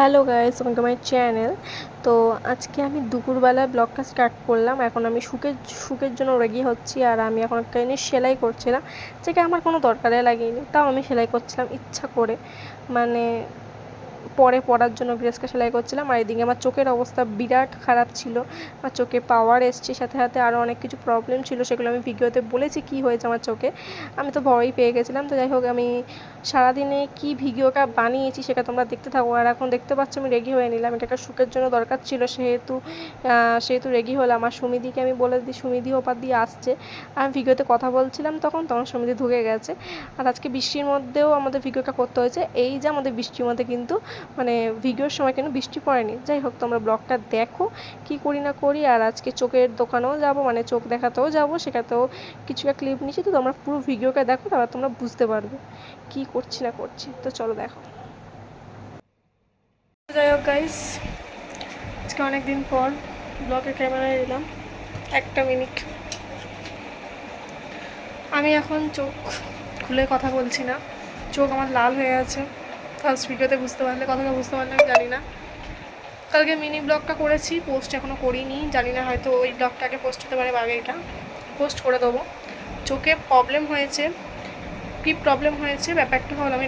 Hello guys, welcome to my channel. তো আজকে আমি দুপুরবেলা ব্লগটা স্টার্ট করলাম। এখন আমি শুকের জন্য রেডি হচ্ছি, আর আমি এখন একটা জিনিস সেলাই করছিলাম, যেটা আমার কোনো দরকারে লাগেনি, তাও আমি সেলাই করছিলাম ইচ্ছা করে, মানে পরে পরার জন্য ড্রেসটা সেলাই করছিলাম। আর এদিকে আমার চোখের অবস্থা বিরাট খারাপ ছিল, আমার চোখে পাওয়ার এসছে, সাথে সাথে আরও অনেক কিছু প্রবলেম ছিল, সেগুলো আমি ভিডিওতে বলেছি কী হয়েছে আমার চোখে। আমি তো ভয়ই পেয়ে গেছিলাম। তো যাই হোক, আমি সারাদিনে কি ভিডিওটা বানিয়েছি সেটা তোমরা দেখতে থাকো। আর এখন দেখতে পাচ্ছ আমি রেডি হয়ে নিলাম, এটা একটা শ্যুটের জন্য দরকার ছিল, সেহেতু রেডি হলাম। আর সুমিদিকে আমি বলে দিই, সুমিদি ওপার দিয়ে আসছে, আমি ভিডিওতে কথা বলছিলাম তখন সুমিদি ঢুকে গেছে। আর আজকে বৃষ্টির মধ্যেও আমাদের ভিডিওটা করতে হয়েছে। এই যে আমাদের বৃষ্টির মধ্যে কিন্তু মানে ভিডিওর সময় কিন্তু বৃষ্টি পড়েনি। যাই হোক, তোমরা ব্লগটা দেখো কি করি না করি। আর আজকে চোখের দোকানেও যাব, মানে চোখ দেখাতেও যাব, সেটাতেও কিছু একটা ক্লিপ নিচ্ছি। তো তোমরা পুরো ভিডিওটা দেখো, তারপর তোমরা বুঝতে পারবে কি করছি না করছি। তো চলো দেখো। যাই হোক গাইস, আজকে অনেক দিন পর ব্লগের ক্যামেরায় এলাম। একটা মিনিট, আমি এখন চোখ খুলে কথা বলছি না, চোখ আমার লাল হয়ে আছে। ফার্স্ট ভিডিওতে বুঝতে পারলে, কথাটা বুঝতে পারলে আমি জানি না। কালকে মিনি ব্লগটা করেছি, পোস্ট এখনও করিনি, জানি না হয়তো ওই ব্লগটাকে পোস্ট হতে পারে, আগে এটা পোস্ট করে দেবো। চোখে প্রবলেম হয়েছে, কী প্রবলেম হয়েছে ব্যাপারটা হলো, আমি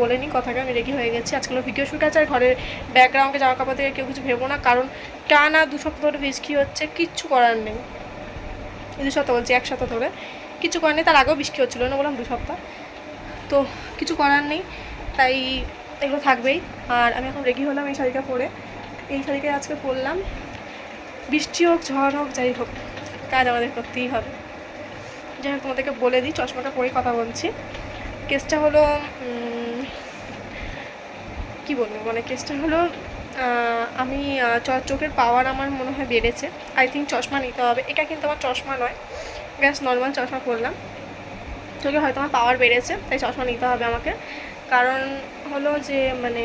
বলে নিই কথাটা, আমি রেডি হয়ে গেছি। আজকাল ভিডিও শ্যুট আছে, আর ঘরের ব্যাকগ্রাউন্ডে জামা কাপড় থেকে কেউ কিছু ভেবো না, কারণ টানা 2 সপ্তাহ ধরে বৃষ্টি হচ্ছে, কিচ্ছু করার নেই। 2 সপ্তাহ বলছি, 1 সপ্তাহ ধরে কিছু করার নেই। তার আগেও বৃষ্টি হচ্ছিলো না, বললাম 2 সপ্তাহ, তো কিছু করার নেই, তাই এগুলো থাকবেই। আর আমি এখন রেডি হলাম এই শাড়িটা পরে, এই শাড়িটা আজকে পরলাম। বৃষ্টি হোক, ঝড় হোক, যাই হোক, কাজ আমাদের করতেই হবে। যাই হোক, তোমাদেরকে বলে দিই, চশমাটা পরেই কথা বলছি। কেসটা হলো কি বলবো, মানে কেসটা হলো আমি চোখের পাওয়ার আমার মনে হয় বেড়েছে, আই থিঙ্ক চশমা নিতে হবে। এটা কিন্তু আমার চশমা নয়, গ্যাস নর্মাল চশমা পরলাম, চোখে হয়তো আমার পাওয়ার বেড়েছে, তাই চশমা নিতে হবে আমাকে। কারণ হলো যে মানে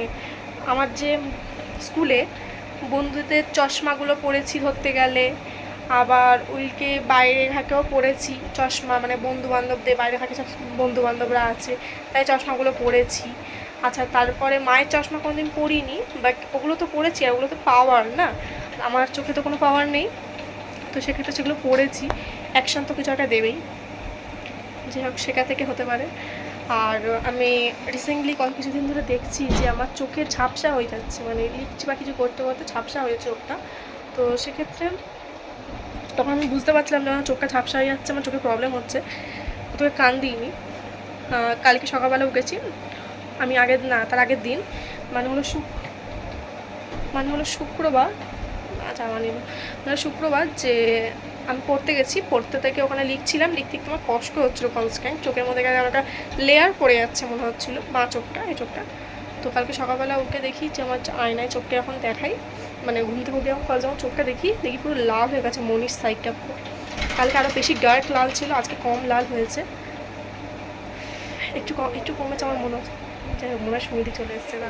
আমার যে স্কুলে বন্ধুদের চশমাগুলো পরেছি ধরতে গেলে, আবার উইকে বাইরে ঘাটেও পরেছি চশমা, মানে বন্ধুবান্ধবদের বাইরে ঘাটে সব বন্ধুবান্ধবরা আছে, তাই চশমাগুলো পরেছি। আচ্ছা, তারপরে মায়ের চশমা কোনোদিন পরিনি, বাট ওগুলো তো পরেছি, আর ওগুলো তো পাওয়ার না, আমার চোখে তো কোনো পাওয়ার নেই, তো সেক্ষেত্রে সেগুলো পরেছি, অ্যাকশন তো কিছু একটা দেবেই। যাই হোক, সেটা থেকে হতে পারে। আর আমি রিসেন্টলি কিছুদিন ধরে দেখছি যে আমার চোখে ঝাপসা হয়ে যাচ্ছে, মানে লিখছি বা কিছু করতে করতে ঝাপসা হয়েছে চোখটা। তো সেক্ষেত্রে তখন আমি বুঝতে পারছিলাম যে আমার চোখটা ঝাপসা হয়ে যাচ্ছে, আমার চোখে প্রবলেম হচ্ছে। তোকে কান দিইনি, কালকে সকালবেলা উঠেছি আমি, তার আগের দিন, মানে হলো শুক্রবার, আচ্ছা মানে শুক্রবার, যে আমি পড়তে গেছি, পড়তে থেকে ওখানে লিখছিলাম, লিখতে আমার কষ্ট হচ্ছিলো কনস্ট্যান্ট, চোখের মধ্যে গেলে একটা লেয়ার পড়ে যাচ্ছে মনে হচ্ছিলো, এই চোখটা। তো কালকে সকালবেলা উঠে দেখি যে আমার আয়নায় চোখটা এখন দেখাই, মানে ঘুম থেকে উঠে যখন যখন চোখটা দেখি পুরো লাল হয়ে গেছে, মনির সাইডটা পুরো। কালকে আরও বেশি ডার্ক লাল ছিল, আজকে কম লাল হয়েছে, একটু কমেছে আমার মনে হচ্ছে। যাই হোক, মনে হয় সুমিদি চলে এসছে। না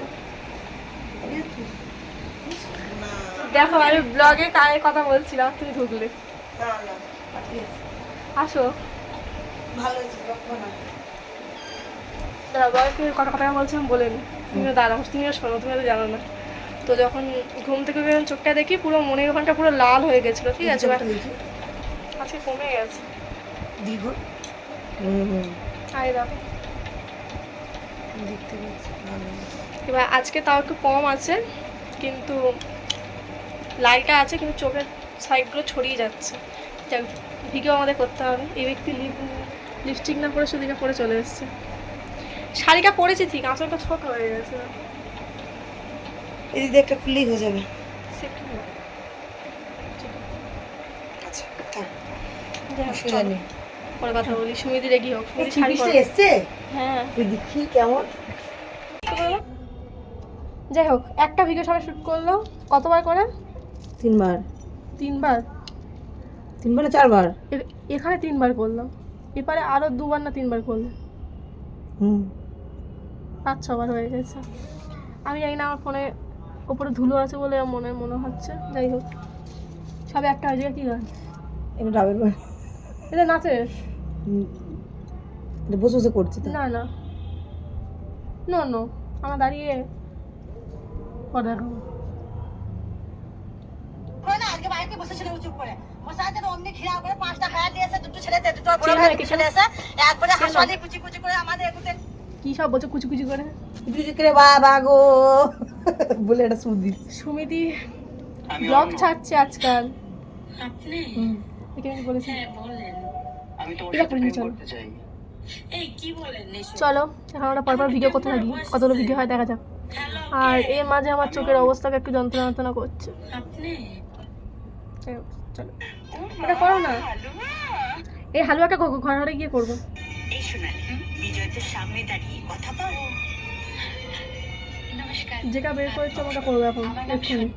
দেখো, আমি ব্লগে কারের কথা বলছিলাম, তুমি ঢুকলে। আসো, দাদা কত কথা বলছিলাম বলেনি, তুমিও দাঁড়াও, তুমিও শোনো, তুমি তো জানো না। তো যখন ঘুম থেকে চোখটা দেখি, পুরো মনের ওখানটা পুরো লাল হয়ে গেছিলো, ঠিক আছে, আজকে কমে গেছে। দেখো, এবার আজকে তাও একটু কম আছে, কিন্তু লালটা আছে, কিন্তু চোখের সাইডগুলো ছড়িয়ে যাচ্ছে। ভিডিও আমাদের করতে হবে। এই ব্যক্তি লিপস্টিক না পরে সুদিকা পরে চলে এসছে। শাড়িটা পরেছি ঠিক, আসলটা ছোট হয়ে গেছে। এই দিদি একটা খুললেই হয়ে যাবে। আচ্ছা, থাক, পরে কথা বলি। সুমিদি রেডি হোক, সুমিদি শাড়ি পরে এসছে। হ্যাঁ, দেখি কেমন। যাই হোক, একটা ভিডিও সবাই শ্যুট করলো কতবার করে? 3 বার। 3 বার? 3 বার না 4 বার? এখানে 3 বার করলাম, এপারে আরও 2 বার না 3 বার করলাম, 5-6 বার হয়ে গেছে। আমি জানি না, আমার ফোনে ওপরে ধুলো আছে বলে মনে হচ্ছে। যাই হোক, সবে একটা হয়ে যায়। কী গান এটা? ডাবের বার। এটা নাচে? এটা বসে বসে করছি তো। না, আমার দাঁড়িয়ে পরে দেখো না আজকে বাইরে বসেছিল চুপ করে বসে আছে অমনি ঘিরা করে 5টা খায়া দিয়েছে দুটো ছেলেতে দুটো বড় চেনো ভাই নাকি ছেলে এসে একবারে হাসপাতালে কুচি কুচি করে আমাদের এগুতে কি সব বলছো কুচি কুচি করে কিছু করে বাবা গো বলে এটা শুন দিস সুমিতি ব্লগ ছাড়ছে আজকাল আপনি এখানে কি বলেছে হ্যাঁ বলেন আমি তোমার এটা সাথে করে প্রেম চলো। করতে চাই। এই কি বলেন এসব? চলো এখন আমরা পরপর ভিডিও করতে থাকি কতগুলো ভিডিও হয় দেখা যাক হ্যালো আর এর মাঝে আমার চোখের অবস্থাকে একটু যন্ত্রণা যন্ত্রণা করছে আপনি চলো এটা করো না এই হালুয়াটা ঘরে ঘরে গিয়ে করবো এই শুনেন বিজয় তো সামনে দাঁড়িয়ে কথা বলো নমস্কার যেটা বের করেছো আমাকে করবো এখন এক্ষুনি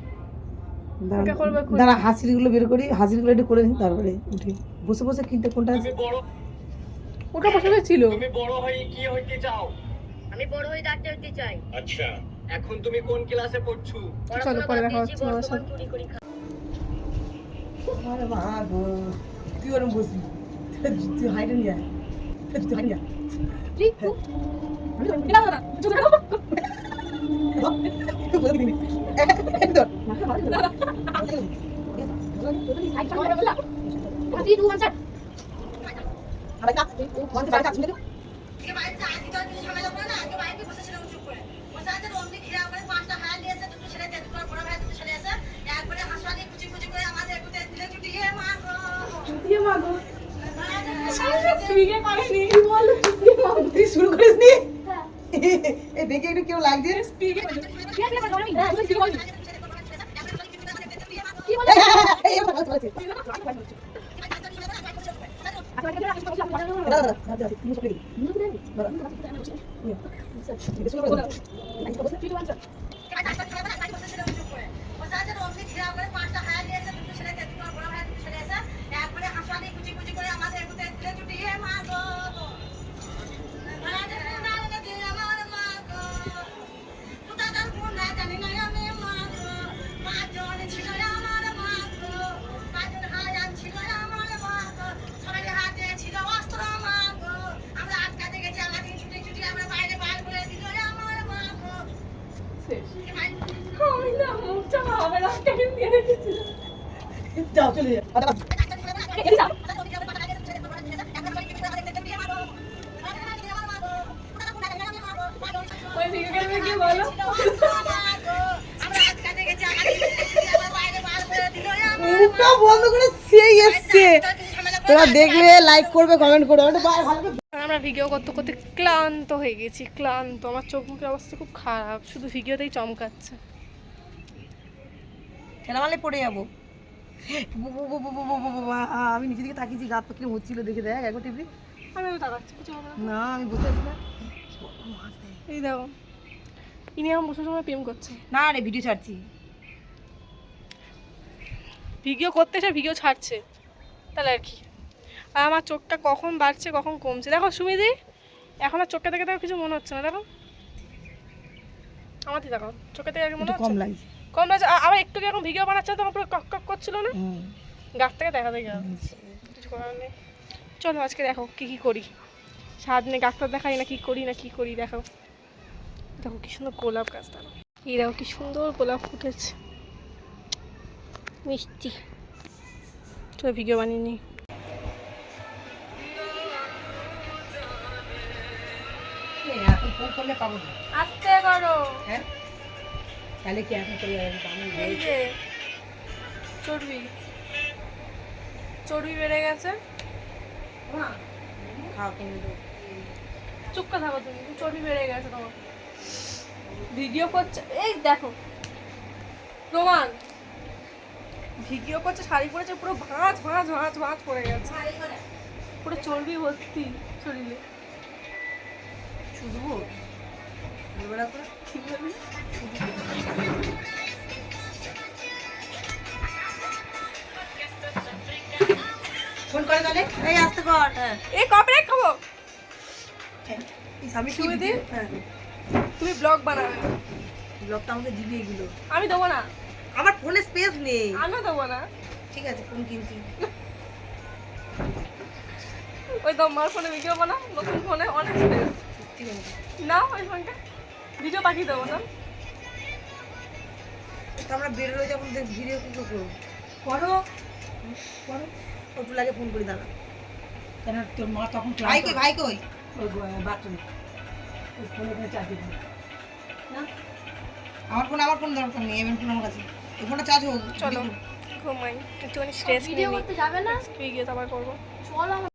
ওটা করবো এক্ষুনি। দাঁড়া হাসিরগুলো বের করি হাসিরগুলো একটু করে নিই তারপরে উঠি বসে বসে কিনতে কোনটা আছে ওটা বসে ছিল তুমি বড় হয়ে কি হইতে চাও? আমি বড় হয়ে ডাক্তার হতে চাই আচ্ছা, এখন তুমি কোন ক্লাসে পড়ছো? চলো পরে দেখা হচ্ছে আমার সাথে চুরি করি আরে মা গো তুই ওরম বসবি তুই হাইটে নিয়ে আয় তুই হাইটে নিয়ে আজকে বাইরে আজকে তো ঝামেলা করে না আজকে বাইরে বসেছিল চুপ করে বসে আছে অমনি ঘিরা করে 5টা খায়া দিয়েছে দুটো ছেলেতে দুটো বড় ভাই দুটো ছেলে এসে একবারে হাসপাতালে কুচি কুচি করে আমাদের এগুতে দিলে ছুটি মা গো তুই শুরু করিস নি এ দেখে একটু কেউ লাগছে যাও চলে যা মুখটা বন্ধ করে সেই এসছে তোরা দেখলে লাইক করবে কমেন্ট করবে ওটা ভালো আমরা ভিডিও করতে করতে ক্লান্ত হয়ে গেছি ক্লান্ত আমার চোখ মুখের অবস্থা খুব খারাপ শুধু ভিডিওতেই চমকাচ্ছে ঠেলামালে পড়ে যাবো আমি নিচে দিকে তাকিয়েছি গাছ পাখি হচ্ছিল দেখে দেখ একবার টিভি আমি তাকাচ্ছি কিছু হবে না না আমি বসে আছি না এই দেখো ইনি আমার বসার সময় প্রেম করছে না রে ভিডিও ছাড়ছি ভিডিও করতে এসে ভিডিও ছাড়ছে তাহলে আর কি আর আমার চোখটা কখন বাড়ছে কখন কমছে দেখো সুমিদি এখন আর চোখটা দেখে দেখো কিছু মনে হচ্ছে না দেখো আমার দিকে দেখো চোখে থেকে আগে মনে একটু কম হচ্ছে লাগছে কম লাগছে আবার একটু কি এখন ভিডিও বানাচ্ছে তখন পুরো কক কক করছিল না গাছ থেকে দেখা দেখে কিছু করার নেই চলো আজকে দেখো কী কী করি সারাদিনে ডাক্তার দেখাই না কি করি দেখো দেখো কি সুন্দর গোলাপ গাছ দেখো এই দেখো কি সুন্দর গোলাপ ফুটেছে মিষ্টি চলো ভিডিও বানিয়ে নিই এখন ফোন করলে পাবো না আস্তে করো হ্যাঁ তাহলে কি এখন চলে যাবে এই যে চর্বি চর্বি বেড়ে গেছে খাওয়া কিনে দেবো চুপ কথা থাকো তুমি চর্বি বেড়ে গেছে তোমার ভিডিও করছে এই দেখো প্রমাণ ভিডিও করছে শাড়ি পরেছে পুরো ভাঁজ ভাঁজ ভাঁজ ভাঁজ পড়ে গেছে পুরো চর্বি ভর্তি শরীরে শুধু দুবেলা করে ঠিক বলবি ফোন করে তাহলে এই আসতে কর হ্যাঁ এই কপরে খাবো আমি সুমিতি? হ্যাঁ তুমি ব্লগ বানাবে ব্লগটা আমাকে দিবি এগুলো আমি দেবো না আমার ফোনে স্পেস নেই আমিও দেবো না ঠিক আছে ফোন কিনছি ওই তোমার ফোনে ভিডিও বানা নতুন ফোনে অনেক স্পেস ঠিক আছে না ওই ফোনটা ভিডিও পাঠিয়ে দেবো না তো আমরা বেরোলে যখন ভিডিও কি করবো করো করো একটু লাগে ফোন করি দাঁড়া কেন তোর মা তখন ভাই কই ভাই কই ওই বাথরুমে ওই ফোনে করে চার্জ দিবি না আমার ফোন দরকার নেই এমন ফোন আমার কাছে এই ফোনটা চার্জ হোক চলো ঘুমাই, একটুখানি স্ট্রেস নিয়ে নিই, যাবে না গিয়ে তো আবার করবো। চল আমার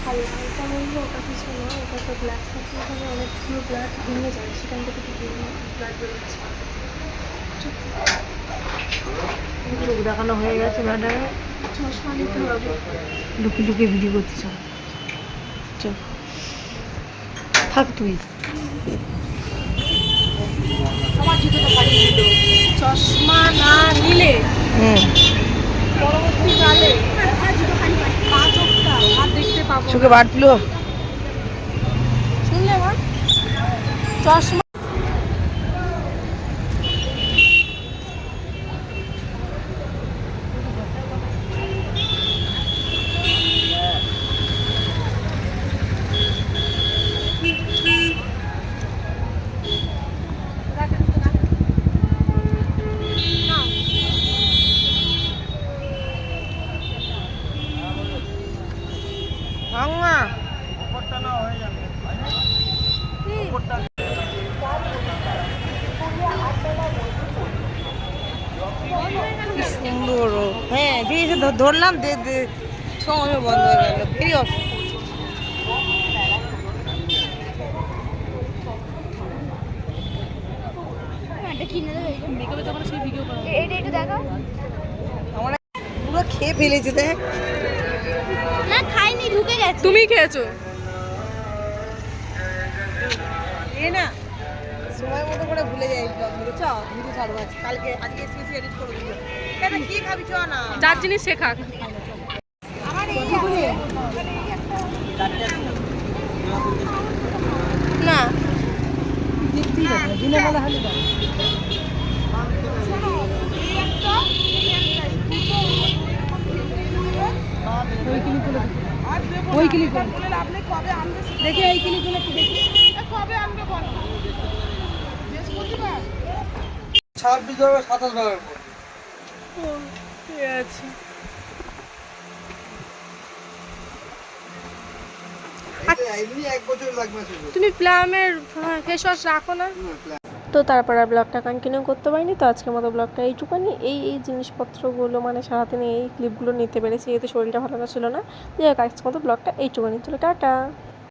হালকা বলবো ওটা কিছু না, ওটা তো ব্ল্যাক সার্কিট অনেকগুলো ব্লাড ভেঙে যায়, সেখান থেকে তো ব্লাড বেরোচ্ছে। চোখ দেখানো হয়ে গেছে ম্যাডাম চশমা নিতে হবে। লুকিয়ে লুকিয়ে ভিডিও করতে চাও চল থাক তুই আমার জুতোটা পাঠিয়ে দিল, চশমা না নিলে পরবর্তীকালে পা চোখটা আর দেখতে পাবো না। চোখে বাড়ছিল শুনলে মা, চশমা ভাঙা কি সুন্দর হ্যাঁ দিয়ে এসে ধরলাম সঙ্গে বন্ধ হয়ে গেল ভেরি আমার পুরো খেয়ে ফেলেছে দেখ না খাইনি, ঢুকে গেছে। তুমি খেয়েছো? এ না সময় মতো করে ভুলে যাই ব্লগ ভিডিও চ ভিডিও ছাড়বো কালকে আজকে এসে এডিট করে দিও কেন কি খাবি চ না যার জিনিস সে খাক। আমার এই আছে না দেখতেই হবে দিনে বেলা হলে দাও ওই ক্লিক করে দেখি এই ক্লিক করে একটু দেখি 26 হবে 27 হবে ঠিক আছে। এমনি 1 বছর লাগবে তুমি প্লামের ফেস ওয়াশ রাখো না। তো তারপর আর ব্লগটা কন্টিনিউ করতে পারিনি, তো আজকের মতো ব্লগটা এইটুকুনি। এই জিনিসপত্রগুলো মানে সারাদিন এই ক্লিপগুলো নিতে পেরেছি, যেহেতু শরীরটা ভালো ছিল না। যাই হোক আজকের মতো ব্লগটা এইটুকুনি, চলো টাটা।